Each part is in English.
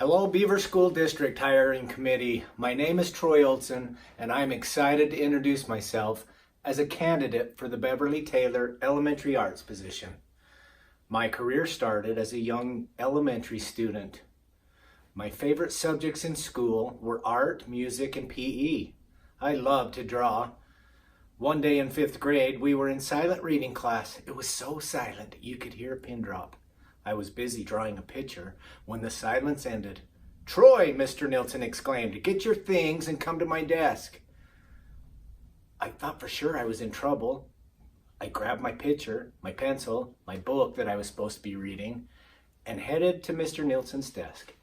Hello, Beaver School District Hiring Committee. My name is Troy Olsen, and I'm excited to introduce myself as a candidate for the Beverly Taylor Elementary Arts position. My career started as a young elementary student. My favorite subjects in school were art, music, and PE. I loved to draw. One day in 5th grade, we were in silent reading class. It was so silent you could hear a pin drop. I was busy drawing a picture when the silence ended. "Troy," Mr. Nilsson exclaimed, "get your things and come to my desk." I thought for sure I was in trouble. I grabbed my picture, my pencil, my book that I was supposed to be reading, and headed to Mr. Nilsson's desk.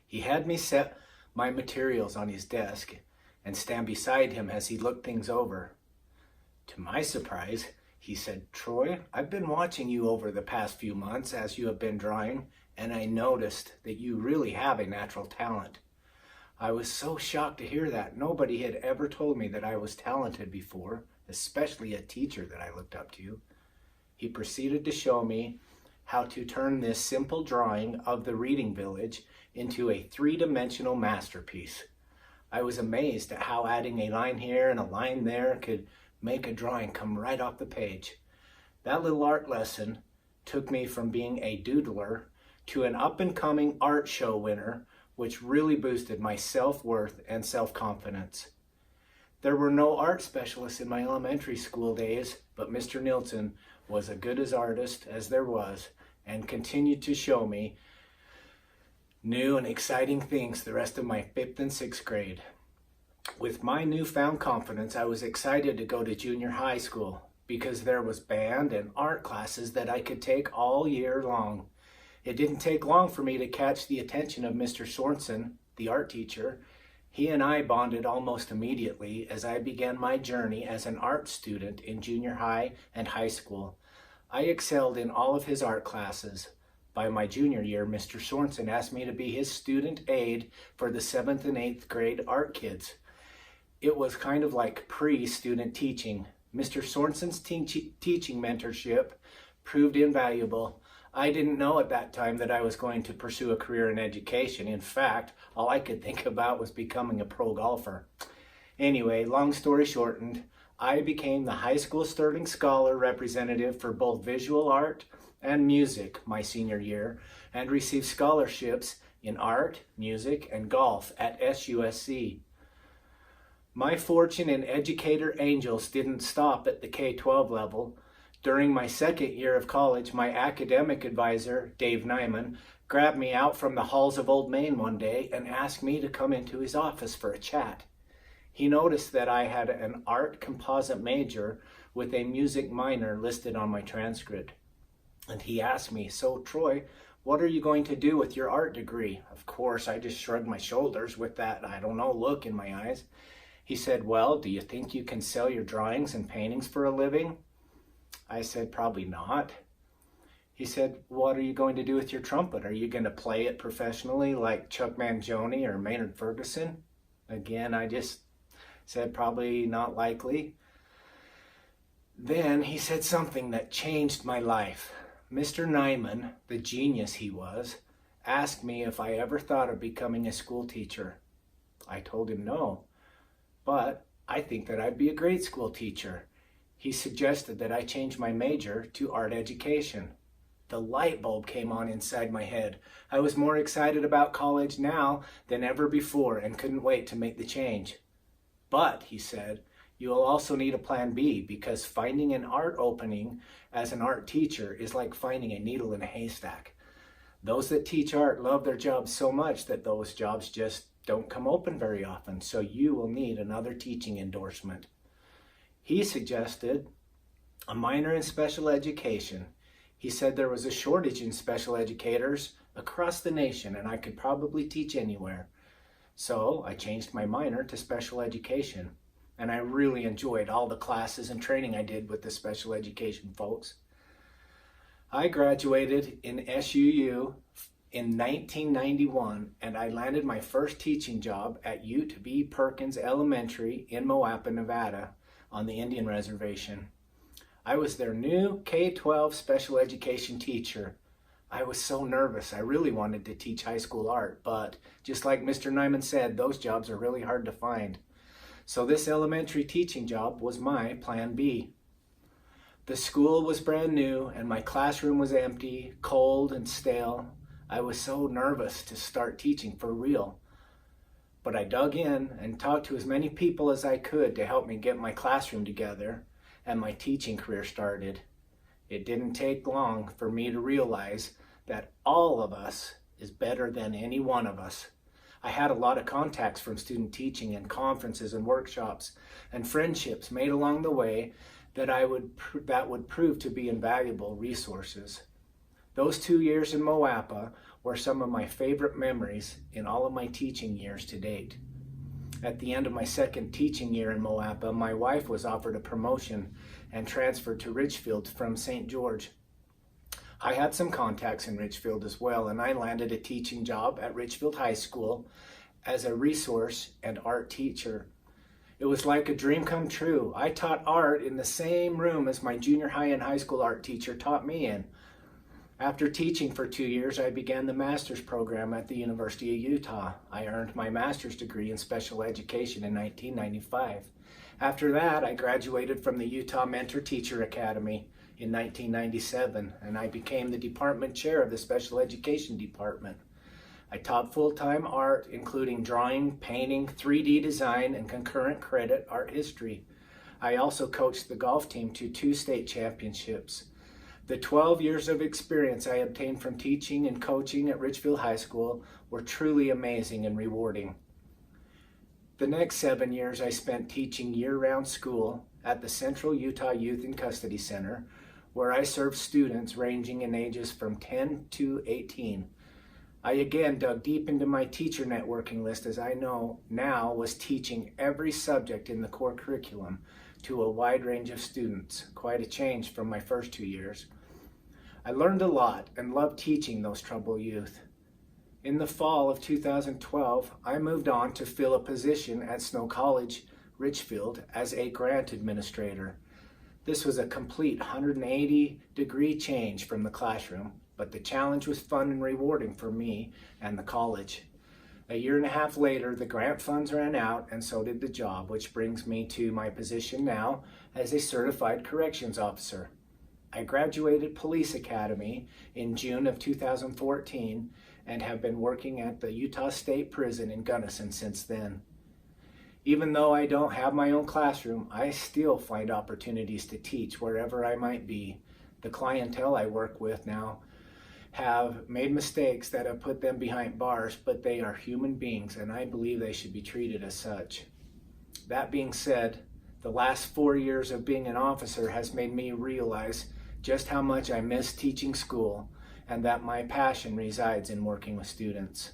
He had me set my materials on his desk and stand beside him as he looked things over. To my surprise, he said, "Troy, I've been watching you over the past few months as you have been drawing, and I noticed that you really have a natural talent." I was so shocked to hear that. Nobody had ever told me that I was talented before, especially a teacher that I looked up to. He proceeded to show me how to turn this simple drawing of the reading village into a three-dimensional masterpiece. I was amazed at how adding a line here and a line there could make a drawing come right off the page. That little art lesson took me from being a doodler to an up-and-coming art show winner, which really boosted my self-worth and self-confidence. There were no art specialists in my elementary school days, but Mr. Nilsson was as good as artist as there was and continued to show me new and exciting things the rest of my 5th and 6th grade. With my newfound confidence, I was excited to go to junior high school because there was band and art classes that I could take all year long. It didn't take long for me to catch the attention of Mr. Sorensen, the art teacher. He and I bonded almost immediately as I began my journey as an art student in junior high and high school. I excelled in all of his art classes. By my junior year, Mr. Sorensen asked me to be his student aide for the 7th and 8th grade art kids. It was kind of like pre-student teaching. Mr. Sorensen's teaching mentorship proved invaluable. I didn't know at that time that I was going to pursue a career in education. In fact, all I could think about was becoming a pro golfer. Anyway, long story shortened, I became the high school Sterling Scholar representative for both visual art and music my senior year, and received scholarships in art, music, and golf at SUSC. My fortune in educator angels didn't stop at the K-12 level. During my 2nd year of college, my academic advisor, Dave Nyman, grabbed me out from the halls of Old Main one day and asked me to come into his office for a chat. He noticed that I had an art composite major with a music minor listed on my transcript. And he asked me, "So Troy, what are you going to do with your art degree?" Of course, I just shrugged my shoulders with that, I don't know, look in my eyes. He said, "Well, do you think you can sell your drawings and paintings for a living?" I said, "Probably not." He said, "What are you going to do with your trumpet? Are you going to play it professionally like Chuck Mangione or Maynard Ferguson?" Again, I just said, "Probably not likely." Then he said something that changed my life. Mr. Nyman, the genius he was, asked me if I ever thought of becoming a school teacher. I told him no, but I think that I'd be a great school teacher. He suggested that I change my major to art education. The light bulb came on inside my head. I was more excited about college now than ever before and couldn't wait to make the change. "But," he said, "you will also need a plan B, because finding an art opening as an art teacher is like finding a needle in a haystack. Those that teach art love their jobs so much that those jobs just don't come open very often, so you will need another teaching endorsement." He suggested a minor in special education. He said there was a shortage in special educators across the nation and I could probably teach anywhere. So I changed my minor to special education, and I really enjoyed all the classes and training I did with the special education folks. I graduated in SUU in 1991, and I landed my first teaching job at Ute B. Perkins Elementary in Moapa, Nevada, on the Indian Reservation. I was their new K-12 special education teacher. I was so nervous. I really wanted to teach high school art, but just like Mr. Nyman said, those jobs are really hard to find. So this elementary teaching job was my plan B. The school was brand new and my classroom was empty, cold and stale. I was so nervous to start teaching for real. But I dug in and talked to as many people as I could to help me get my classroom together, and my teaching career started. It didn't take long for me to realize that all of us is better than any one of us. I had a lot of contacts from student teaching and conferences and workshops and friendships made along the way that would prove to be invaluable resources. Those 2 years in Moapa were some of my favorite memories in all of my teaching years to date. At the end of my second teaching year in Moapa, my wife was offered a promotion and transferred to Richfield from St. George. I had some contacts in Richfield as well, and I landed a teaching job at Richfield High School as a resource and art teacher. It was like a dream come true. I taught art in the same room as my junior high and high school art teacher taught me in. After teaching for 2 years, I began the master's program at the University of Utah. I earned my master's degree in special education in 1995. After that, I graduated from the Utah Mentor Teacher Academy in 1997, and I became the department chair of the special education department. I taught full-time art, including drawing, painting, 3D design, and concurrent credit art history. I also coached the golf team to 2 state championships. The 12 years of experience I obtained from teaching and coaching at Richfield High School were truly amazing and rewarding. The next 7 years I spent teaching year-round school at the Central Utah Youth in Custody Center, where I served students ranging in ages from 10 to 18. I again dug deep into my teacher networking list, as I know now was teaching every subject in the core curriculum to a wide range of students. Quite a change from my first 2 years. I learned a lot and loved teaching those troubled youth. In the fall of 2012, I moved on to fill a position at Snow College, Richfield, as a grant administrator. This was a complete 180-degree change from the classroom, but the challenge was fun and rewarding for me and the college. A year and a half later, the grant funds ran out, and so did the job, which brings me to my position now as a certified corrections officer. I graduated Police Academy in June of 2014 and have been working at the Utah State Prison in Gunnison since then. Even though I don't have my own classroom, I still find opportunities to teach wherever I might be. The clientele I work with now have made mistakes that have put them behind bars, but they are human beings, and I believe they should be treated as such. That being said, the last 4 years of being an officer has made me realize just how much I miss teaching school, and that my passion resides in working with students.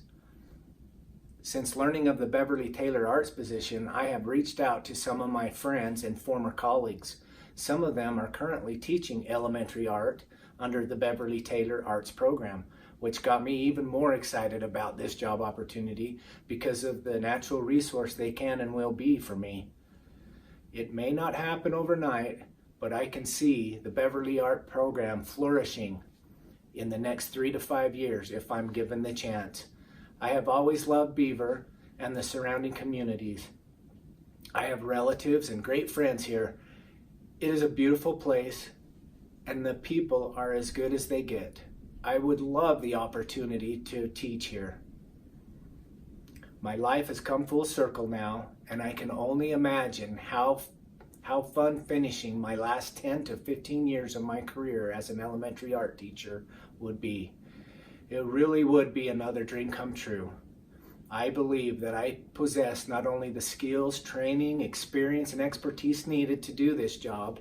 Since learning of the Beverly Taylor Arts position, I have reached out to some of my friends and former colleagues. Some of them are currently teaching elementary art under the Beverly Taylor Arts program, which got me even more excited about this job opportunity because of the natural resource they can and will be for me. It may not happen overnight, but I can see the Beverly Art program flourishing in the next 3 to 5 years if I'm given the chance. I have always loved Beaver and the surrounding communities. I have relatives and great friends here. It is a beautiful place, and the people are as good as they get. I would love the opportunity to teach here. My life has come full circle now, and I can only imagine how fun finishing my last 10 to 15 years of my career as an elementary art teacher would be. It really would be another dream come true. I believe that I possess not only the skills, training, experience, and expertise needed to do this job,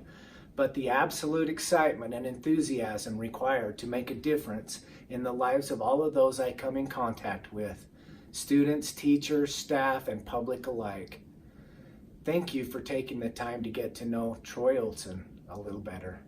but the absolute excitement and enthusiasm required to make a difference in the lives of all of those I come in contact with, students, teachers, staff, and public alike. Thank you for taking the time to get to know Troy Olsen a little better.